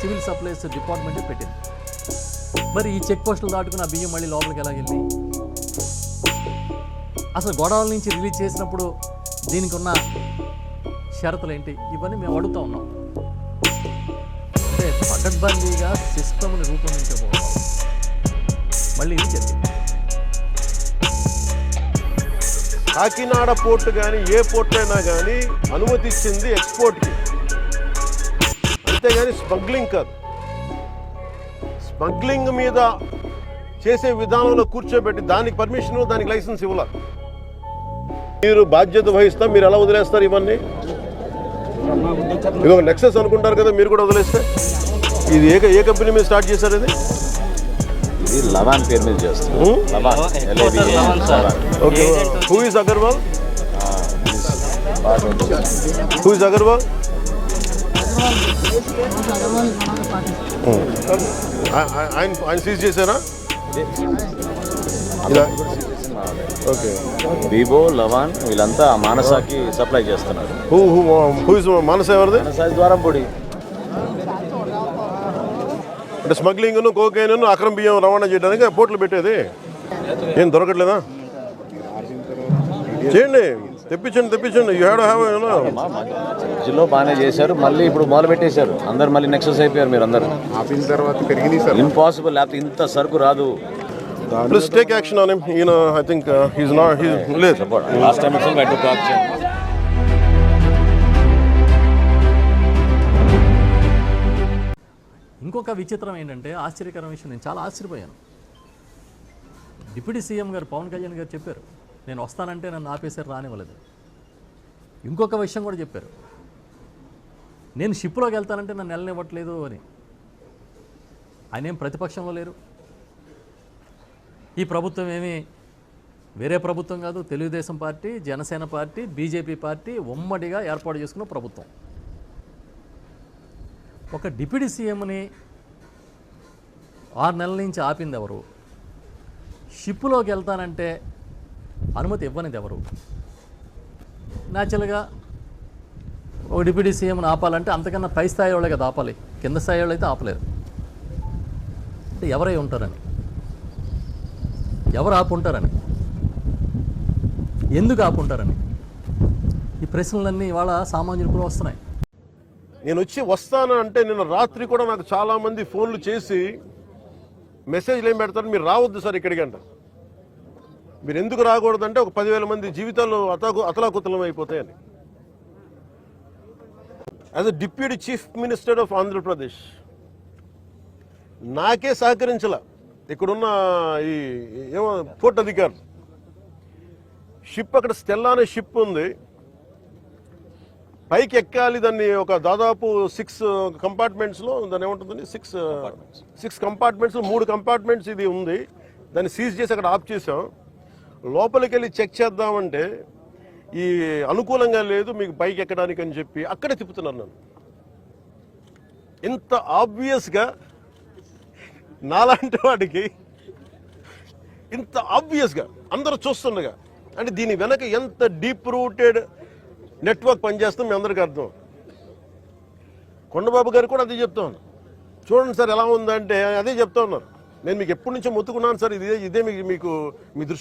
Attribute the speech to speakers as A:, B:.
A: Civil supplies డిపార్ట్మెంటే పెట్టింది. మరి ఈ చెక్ పోస్టులు దాటుకుని ఆ బియ్యం మళ్ళీ లోపలికి ఎలా వెళ్ళి, అసలు గొడవల నుంచి రిలీజ్ చేసినప్పుడు దీనికి ఉన్న షరతులు ఏంటి, ఇవన్నీ మేము అడుగుతూ ఉన్నాం. అంటే పకడ్బందీగా సిస్టమ్ని రూపొందించబోతున్నాం. మళ్ళీ ఇది జరిగింది.
B: కాకినాడ పోర్టు కానీ ఏ పోర్ట్ అయినా కానీ అనుమతి ఇచ్చింది ఎక్స్పోర్ట్కి, అంతేగాని స్మగ్లింగ్ కాదు. స్మగ్లింగ్ మీద చేసే విధానంలో కూర్చోబెట్టి దానికి పర్మిషన్, దానికి లైసెన్స్ ఇవ్వాలి. మీరు బాధ్యత వహిస్తా, మీరు ఎలా వదిలేస్తారు ఇవన్నీ? ఇది ఒక నెక్సెస్ అనుకుంటారు కదా, మీరు కూడా వదిలేస్తే. ఇది ఏ కంపెనీ మీద స్టార్ట్ చేశారు? ఇది
C: లవాన్ పేరు మీద చేస్తారు.
B: Okay. Who is Agarwal? Who is Agarwal? ఆయన సీజ్ చేశారా? ఓకే.
C: బీబో, లవాన్ వీళ్ళంతా మానసాకి సప్లై చేస్తున్నారు.
B: హూ ఇస్ మానస? ఎవరిది?
C: మానస ద్వారంపూడి.
B: అంటే స్మగ్లింగ్, కోకైన్, అక్రమ బియ్యం రవాణా చేయడానికి పోర్టులు పెట్టేది. ఏం దొరకట్లేదా? చేయండి, తెప్పించండి. యూ హ్యావ్
C: జిల్లో బాగానే చేశారు, మళ్ళీ ఇప్పుడు మొదలు పెట్టేశారు. అందరు మళ్ళీ నెక్సెస్ అయిపోయారు. మీరు అందరు
D: ఆపిన తర్వాత పెరిగింది సార్.
C: ఇంపాసిబుల్, లేకపోతే ఇంత సరుకు రాదు.
B: Please take action on him. I think he's not లేదు.
C: Last time it's went to కాక్.
A: ఇంకొక విచిత్రం ఏంటంటే, ఆశ్చర్యకరమైన విషయం, నేను చాలా ఆశ్చర్యపోయాను. డిప్యూటీ సీఎం గారు పవన్ కళ్యాణ్ గారు చెప్పారు, నేను వస్తానంటే నన్ను ఆపేసారు, రానివ్వలేదు. ఇంకొక విషయం కూడా చెప్పారు, నేను షిప్లోకి వెళ్తానంటే నన్ను వెళ్ళనివ్వట్లేదు అని. ఆయన ఏం ప్రతిపక్షంలో లేరు. ఈ ప్రభుత్వం ఏమీ వేరే ప్రభుత్వం కాదు, Telugu Desam party, Janasena party, BJP party ఉమ్మడిగా ఏర్పాటు చేసుకున్న ప్రభుత్వం. ఒక డిప్యూటీ సీఎంని 6 నెలల నుంచి ఆపింది ఎవరు? షిప్లోకి వెళ్తానంటే అనుమతి ఇవ్వనిది ఎవరు? న్యాచురల్గా ఒక డిప్యూటీ సీఎంని ఆపాలంటే అంతకన్నా పై స్థాయి వాళ్ళే కదా ఆపాలి, కింద స్థాయి వాళ్ళు అయితే ఆపలేరు. అంటే ఎవరై ఉంటారని, ఎవరు ఆపుంటారని, ఎందుకు ఆపుంటారని, ఈ ప్రశ్నలన్నీ ఇవాళ సామాన్యులు కూడా వస్తున్నాయి.
B: నేను వస్తాను అంటే నిన్న రాత్రి కూడా నాకు చాలామంది ఫోన్లు చేసి మెసేజ్లు ఏం పెడతారు, మీరు రావద్దు సార్ ఇక్కడికి అంట. మీరు ఎందుకు రాకూడదంటే ఒక 10,000 మంది జీవితాలు అతలాకుతలం అయిపోతాయని. As a deputy chief minister of Andhra Pradesh నాకే సహకరించాల. ఇక్కడున్న ఈ ఏమో పోర్ట్ అధికారులు, షిప్ అక్కడ స్టెల్లా అనే షిప్ ఉంది, పైకి ఎక్కాలి. దాన్ని ఒక దాదాపు 6 కంపార్ట్మెంట్స్లో, దాన్ని ఏముంటుందని 6 కంపార్ట్మెంట్స్లో 3 కంపార్ట్మెంట్స్ ఇది ఉంది. దాన్ని సీజ్ చేసి అక్కడ ఆఫ్ చేసాం. లోపలికి వెళ్ళి చెక్ చేద్దామంటే ఈ అనుకూలంగా లేదు మీకు పైకి ఎక్కడానికి అని చెప్పి అక్కడే తిప్పుతున్నాను నన్ను. ఇంత ఆబ్వియస్గా నాలాంటి వాడికి, ఇంత ఆబ్వియస్గా అందరూ చూస్తుండగా, అంటే దీని వెనక ఎంత డీప్ రూటెడ్ నెట్వర్క్ పనిచేస్తాం మీ అందరికీ అర్థం. కొండబాబు గారు కూడా అదే చెప్తా ఉన్నారు. చూడండి సార్ ఎలా ఉందంటే అదే చెప్తా ఉన్నారు. నేను మీకు ఎప్పటి నుంచో మొత్తుకున్నాను సార్, ఇదే మీకు మీ దృష్టి